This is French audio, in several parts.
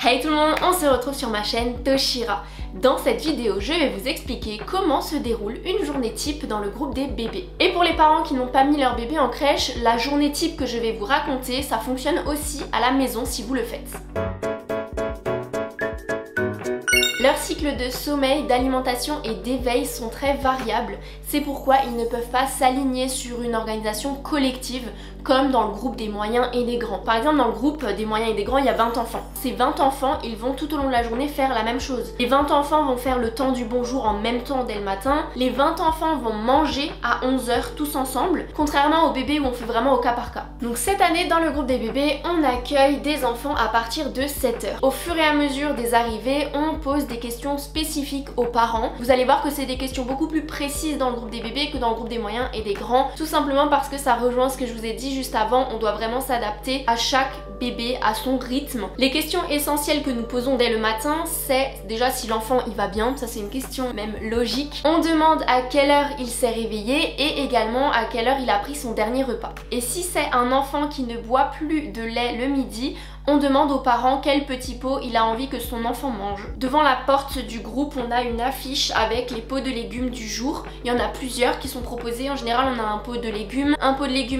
Hey tout le monde, on se retrouve sur ma chaîne Toshira. Dans cette vidéo, je vais vous expliquer comment se déroule une journée type dans le groupe des bébés. Et pour les parents qui n'ont pas mis leur bébé en crèche, la journée type que je vais vous raconter, ça fonctionne aussi à la maison si vous le faites. Leurs cycles de sommeil, d'alimentation et d'éveil sont très variables. C'est pourquoi ils ne peuvent pas s'aligner sur une organisation collective comme dans le groupe des moyens et des grands. Par exemple, dans le groupe des moyens et des grands, il y a 20 enfants. Ces 20 enfants, ils vont tout au long de la journée faire la même chose. Les 20 enfants vont faire le temps du bonjour en même temps dès le matin. Les 20 enfants vont manger à 11h tous ensemble, contrairement aux bébés où on fait vraiment au cas par cas. Donc cette année, dans le groupe des bébés, on accueille des enfants à partir de 7h. Au fur et à mesure des arrivées, on pose des questions spécifiques aux parents. Vous allez voir que c'est des questions beaucoup plus précises dans le groupe des bébés que dans le groupe des moyens et des grands, tout simplement parce que ça rejoint ce que je vous ai dit juste avant, on doit vraiment s'adapter à chaque bébé, à son rythme. Les questions essentielles que nous posons dès le matin, c'est déjà si l'enfant il va bien, ça c'est une question même logique. On demande à quelle heure il s'est réveillé et également à quelle heure il a pris son dernier repas. Et si c'est un enfant qui ne boit plus de lait le midi, on demande aux parents quel petit pot il a envie que son enfant mange. Devant la porte du groupe, on a une affiche avec les pots de légumes du jour. Il y en a plusieurs qui sont proposés. En général, on a un pot de légumes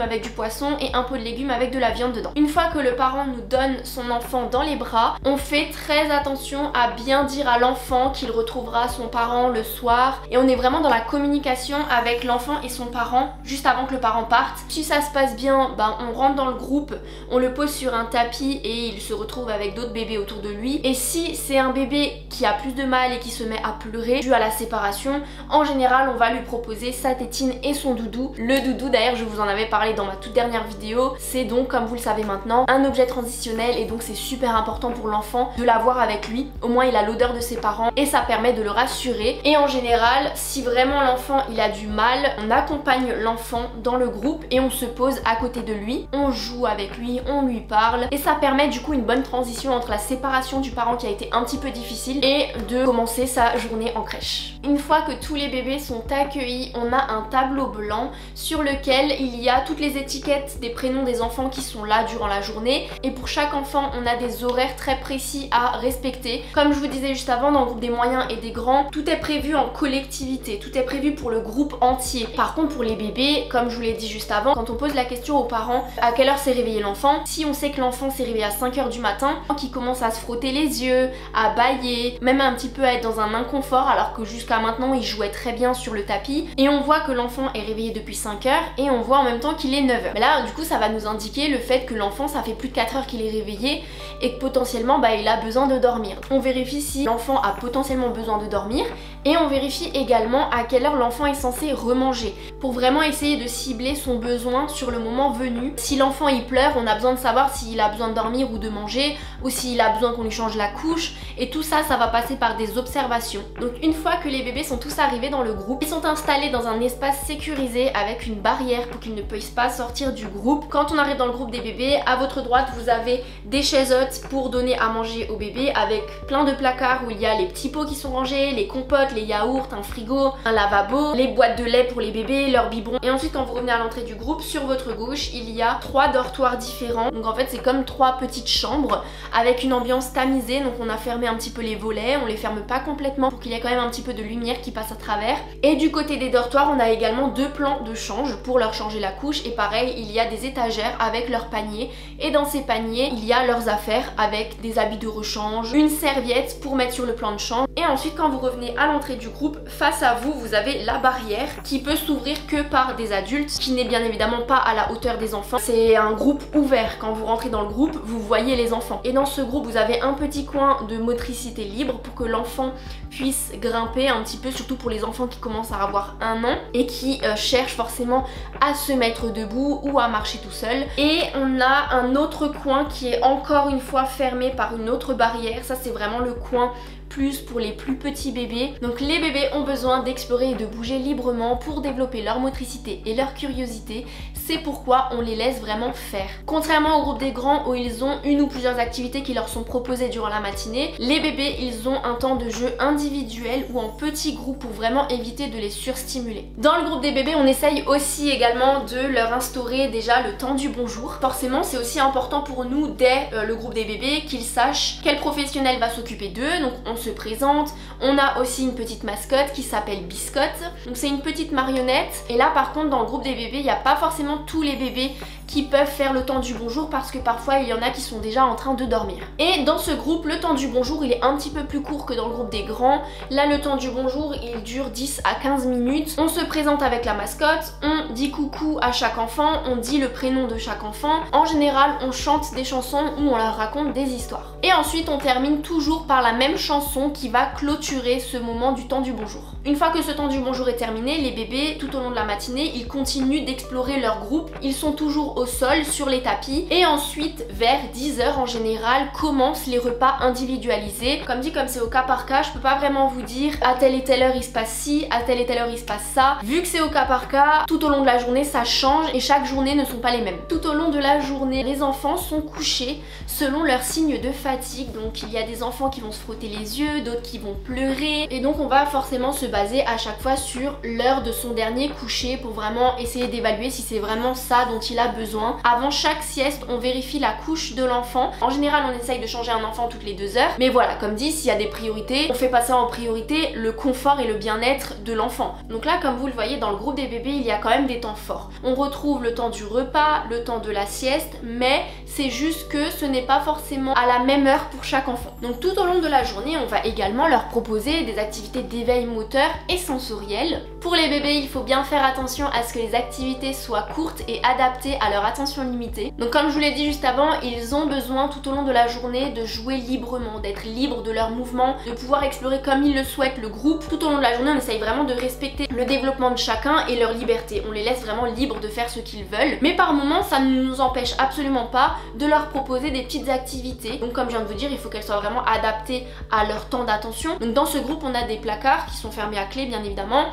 avec du poisson et un pot de légumes avec de la viande dedans. Une fois que le parent nous donne son enfant dans les bras, on fait très attention à bien dire à l'enfant qu'il retrouvera son parent le soir. Et on est vraiment dans la communication avec l'enfant et son parent juste avant que le parent parte. Si ça se passe bien, on rentre dans le groupe, on le pose sur un tapis et il se retrouve avec d'autres bébés autour de lui. Et si c'est un bébé qui a plus de mal et qui se met à pleurer dû à la séparation, en général on va lui proposer sa tétine et son doudou. Le doudou, d'ailleurs je vous en avais parlé dans ma toute dernière vidéo, c'est donc, comme vous le savez maintenant, un objet transitionnel et donc c'est super important pour l'enfant de l'avoir avec lui. Au moins il a l'odeur de ses parents et ça permet de le rassurer. Et en général, si vraiment l'enfant il a du mal, on accompagne l'enfant dans le groupe et on se pose à côté de lui, on joue avec lui, on lui parle et ça permet du coup une bonne transition entre la séparation du parent qui a été un petit peu difficile et de commencer sa journée en crèche. Une fois que tous les bébés sont accueillis, on a un tableau blanc sur lequel il y a toutes les étiquettes des prénoms des enfants qui sont là durant la journée et pour chaque enfant on a des horaires très précis à respecter. Comme je vous disais juste avant, dans le groupe des moyens et des grands, tout est prévu en collectivité, tout est prévu pour le groupe entier. Par contre pour les bébés, comme je vous l'ai dit juste avant, quand on pose la question aux parents à quelle heure s'est réveillé l'enfant, si on sait que l'enfant s'est réveillé à 5h du matin, qui commence à se frotter les yeux, à bâiller, même un petit peu à être dans un inconfort alors que jusqu'à maintenant il jouait très bien sur le tapis, et on voit que l'enfant est réveillé depuis 5h et on voit en même temps qu'il est 9h. Mais là du coup ça va nous indiquer le fait que l'enfant ça fait plus de 4 heures qu'il est réveillé et que potentiellement il a besoin de dormir. On vérifie si l'enfant a potentiellement besoin de dormir et on vérifie également à quelle heure l'enfant est censé remanger pour vraiment essayer de cibler son besoin sur le moment venu. Si l'enfant il pleure, on a besoin de savoir s'il a besoin de dormir ou de manger ou s'il a besoin qu'on lui change la couche, et tout ça, ça va passer par des observations. Donc une fois que les bébés sont tous arrivés dans le groupe, ils sont installés dans un espace sécurisé avec une barrière pour qu'ils ne puissent pas sortir du groupe. Quand on arrive dans le groupe des bébés, à votre droite vous avez des chaises hautes pour donner à manger aux bébés avec plein de placards où il y a les petits pots qui sont rangés, les compotes, les yaourts, un frigo, un lavabo, les boîtes de lait pour les bébés, leurs biberons. Et ensuite quand vous revenez à l'entrée du groupe, sur votre gauche il y a 3 dortoirs différents. Donc en fait c'est comme 3 petites chambres avec une ambiance tamisée. Donc on a fermé un petit peu les volets, on les ferme pas complètement pour qu'il y ait quand même un petit peu de lumière qui passe à travers. Et du côté des dortoirs on a également 2 plans de change pour leur changer la couche, et pareil il y a des étagères avec leurs paniers, et dans ces paniers il y a leurs affaires avec des habits de rechange, une serviette pour mettre sur le plan de change. Et ensuite quand vous revenez à l'entrée du groupe, face à vous vous avez la barrière qui peut s'ouvrir que par des adultes, qui n'est bien évidemment pas à la hauteur des enfants. C'est un groupe ouvert, quand vous rentrez dans le groupe vous voyez les enfants. Et dans ce groupe vous avez un petit coin de motricité libre pour que l'enfant puisse grimper un petit peu, surtout pour les enfants qui commencent à avoir 1 an et qui cherchent forcément à se mettre debout ou à marcher tout seul. Et on a un autre coin qui est encore une fois fermé par une autre barrière. Ça c'est vraiment le coin plus pour les plus petits bébés. Donc les bébés ont besoin d'explorer et de bouger librement pour développer leur motricité et leur curiosité. C'est pourquoi on les laisse vraiment faire. Contrairement au groupe des grands où ils ont une ou plusieurs activités qui leur sont proposées durant la matinée, les bébés ils ont un temps de jeu individuel ou en petits groupes pour vraiment éviter de les surstimuler. Dans le groupe des bébés, on essaye aussi également de leur instaurer déjà le temps du bonjour. Forcément, c'est aussi important pour nous dès le groupe des bébés qu'ils sachent quel professionnel va s'occuper d'eux. Donc on se présente, on a aussi une petite mascotte qui s'appelle Biscotte. Donc c'est une petite marionnette. Et là par contre dans le groupe des bébés, il n'y a pas forcément tous les bébés qui peuvent faire le temps du bonjour parce que parfois il y en a qui sont déjà en train de dormir. Et dans ce groupe, le temps du bonjour il est un petit peu plus court que dans le groupe des grands. Là le temps du bonjour il dure 10 à 15 minutes. On se présente avec la mascotte, on dit coucou à chaque enfant, on dit le prénom de chaque enfant. En général on chante des chansons où on leur raconte des histoires. Et ensuite on termine toujours par la même chanson qui va clôturer ce moment du temps du bonjour. Une fois que ce temps du bonjour est terminé, les bébés tout au long de la matinée ils continuent d'explorer leur groupe. Ils sont toujours au sol sur les tapis et ensuite vers 10h en général commencent les repas individualisés. Comme dit, comme c'est au cas par cas, je peux pas vraiment vous dire à telle et telle heure il se passe ci, à telle et telle heure il se passe ça. Vu que c'est au cas par cas, tout au long de la journée ça change et chaque journée ne sont pas les mêmes. Tout au long de la journée, les enfants sont couchés selon leurs signes de fatigue. Donc il y a des enfants qui vont se frotter les yeux, d'autres qui vont pleurer et donc on va forcément se baser à chaque fois sur l'heure de son dernier coucher pour vraiment essayer d'évaluer si c'est vraiment ça dont il a besoin. Avant chaque sieste, on vérifie la couche de l'enfant. En général, on essaye de changer un enfant toutes les 2 heures. Mais voilà, comme dit, s'il y a des priorités, on fait passer en priorité le confort et le bien-être de l'enfant. Donc là, comme vous le voyez, dans le groupe des bébés, il y a quand même des temps forts. On retrouve le temps du repas, le temps de la sieste, mais c'est juste que ce n'est pas forcément à la même heure pour chaque enfant. Donc tout au long de la journée, on va également leur proposer des activités d'éveil moteur et sensoriel. Pour les bébés, il faut bien faire attention à ce que les activités soient courtes et adaptées à leur attention limitée. Donc comme je vous l'ai dit juste avant, ils ont besoin tout au long de la journée de jouer librement, d'être libres de leurs mouvements, de pouvoir explorer comme ils le souhaitent le groupe. Tout au long de la journée, on essaye vraiment de respecter le développement de chacun et leur liberté. On les laisse vraiment libres de faire ce qu'ils veulent. Mais par moments, ça ne nous empêche absolument pas de leur proposer des petites activités. Donc comme je viens de vous dire, il faut qu'elles soient vraiment adaptées à leur temps d'attention. Donc dans ce groupe, on a des placards qui sont fermés à clé bien évidemment.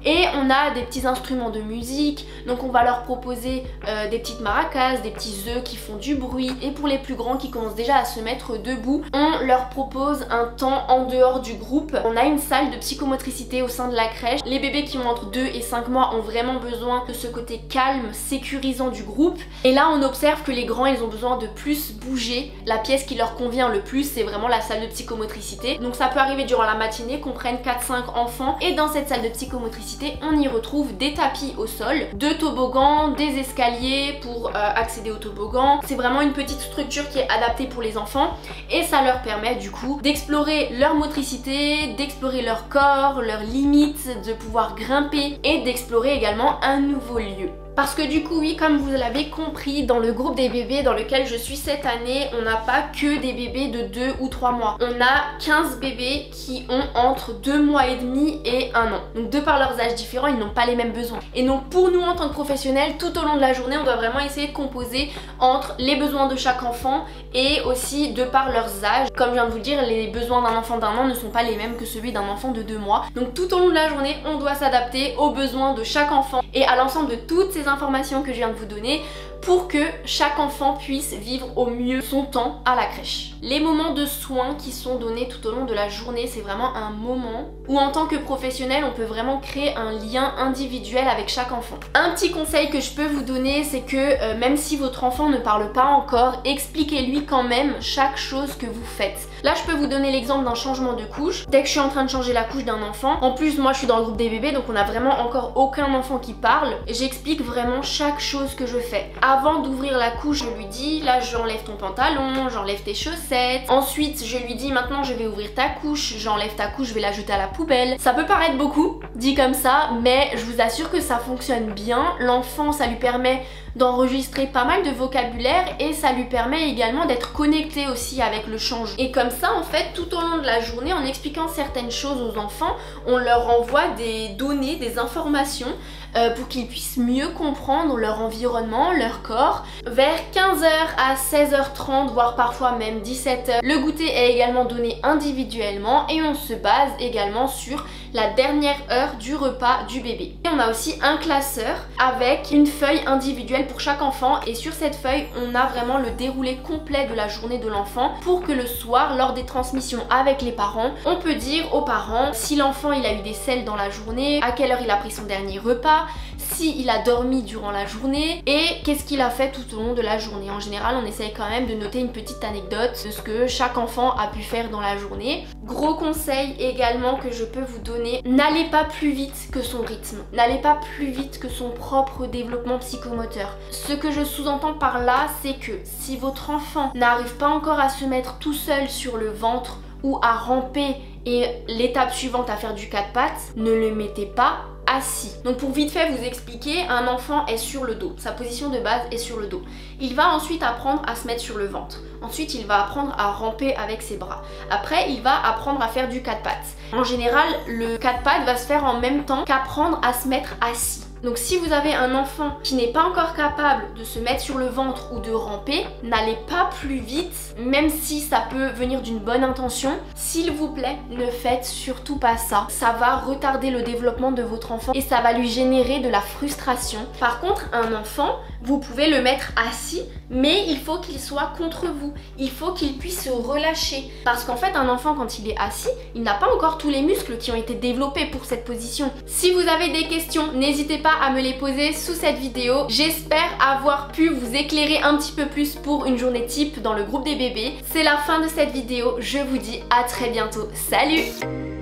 Et on a des petits instruments de musique. Donc on va leur proposer des petites maracas, des petits œufs qui font du bruit. Et pour les plus grands qui commencent déjà à se mettre debout, on leur propose un temps en dehors du groupe. On a une salle de psychomotricité au sein de la crèche. Les bébés qui ont entre 2 et 5 mois ont vraiment besoin de ce côté calme, sécurisant du groupe. Et là on observe que les grands ils ont besoin de plus bouger. La pièce qui leur convient le plus c'est vraiment la salle de psychomotricité. Donc ça peut arriver durant la matinée qu'on prenne 4-5 enfants et dans cette salle de psychomotricité on y retrouve des tapis au sol, 2 toboggans, des escaliers pour accéder au toboggan. C'est vraiment une petite structure qui est adaptée pour les enfants et ça leur permet du coup d'explorer leur motricité, d'explorer leur corps, leurs limites, de pouvoir grimper et d'explorer également un nouveau lieu. Parce que du coup oui, comme vous l'avez compris, dans le groupe des bébés dans lequel je suis cette année, on n'a pas que des bébés de 2 ou 3 mois. On a 15 bébés qui ont entre 2 mois et demi et 1 an. Donc de par leurs âges différents, ils n'ont pas les mêmes besoins. Et donc pour nous en tant que professionnels, tout au long de la journée, on doit vraiment essayer de composer entre les besoins de chaque enfant et aussi de par leurs âges. Comme je viens de vous le dire, les besoins d'un enfant d'1 an ne sont pas les mêmes que celui d'un enfant de 2 mois. Donc tout au long de la journée, on doit s'adapter aux besoins de chaque enfant et à l'ensemble de toutes ces informations que je viens de vous donner pour que chaque enfant puisse vivre au mieux son temps à la crèche. Les moments de soins qui sont donnés tout au long de la journée, c'est vraiment un moment où en tant que professionnel, on peut vraiment créer un lien individuel avec chaque enfant. Un petit conseil que je peux vous donner, c'est que même si votre enfant ne parle pas encore, expliquez-lui quand même chaque chose que vous faites. Là, je peux vous donner l'exemple d'un changement de couche. Dès que je suis en train de changer la couche d'un enfant, en plus moi je suis dans le groupe des bébés, donc on a vraiment encore aucun enfant qui parle, j'explique vraiment chaque chose que je fais. Avant d'ouvrir la couche, je lui dis, là j'enlève ton pantalon, j'enlève tes chaussettes. Ensuite, je lui dis, maintenant je vais ouvrir ta couche, j'enlève ta couche, je vais la jeter à la poubelle. Ça peut paraître beaucoup, dit comme ça, mais je vous assure que ça fonctionne bien. L'enfant, ça lui permet d'enregistrer pas mal de vocabulaire et ça lui permet également d'être connecté aussi avec le change. Et comme ça en fait tout au long de la journée, en expliquant certaines choses aux enfants, on leur envoie des données, des informations pour qu'ils puissent mieux comprendre leur environnement, leur corps. Vers 15h à 16h30, voire parfois même 17h, le goûter est également donné individuellement et on se base également sur la dernière heure du repas du bébé. Et on a aussi un classeur avec une feuille individuelle pour chaque enfant et sur cette feuille on a vraiment le déroulé complet de la journée de l'enfant pour que le soir, lors des transmissions avec les parents, on peut dire aux parents si l'enfant il a eu des selles dans la journée, à quelle heure il a pris son dernier repas, s'il a dormi durant la journée et qu'est-ce qu'il a fait tout au long de la journée. En général, on essaye quand même de noter une petite anecdote de ce que chaque enfant a pu faire dans la journée. Gros conseil également que je peux vous donner, n'allez pas plus vite que son rythme, n'allez pas plus vite que son propre développement psychomoteur. Ce que je sous-entends par là, c'est que si votre enfant n'arrive pas encore à se mettre tout seul sur le ventre ou à ramper et l'étape suivante à faire du 4 pattes, ne le mettez pas assis. Donc pour vite fait vous expliquer, un enfant est sur le dos, sa position de base est sur le dos. Il va ensuite apprendre à se mettre sur le ventre. Ensuite il va apprendre à ramper avec ses bras. Après il va apprendre à faire du 4 pattes. En général le 4 pattes va se faire en même temps qu'apprendre à se mettre assis. Donc si vous avez un enfant qui n'est pas encore capable de se mettre sur le ventre ou de ramper, n'allez pas plus vite, même si ça peut venir d'une bonne intention. S'il vous plaît, ne faites surtout pas ça. Ça va retarder le développement de votre enfant et ça va lui générer de la frustration. Par contre, un enfant, vous pouvez le mettre assis, mais il faut qu'il soit contre vous. Il faut qu'il puisse se relâcher. Parce qu'en fait, un enfant, quand il est assis, il n'a pas encore tous les muscles qui ont été développés pour cette position. Si vous avez des questions, n'hésitez pas à me les poser sous cette vidéo. J'espère avoir pu vous éclairer un petit peu plus pour une journée type dans le groupe des bébés. C'est la fin de cette vidéo. Je vous dis à très bientôt. Salut!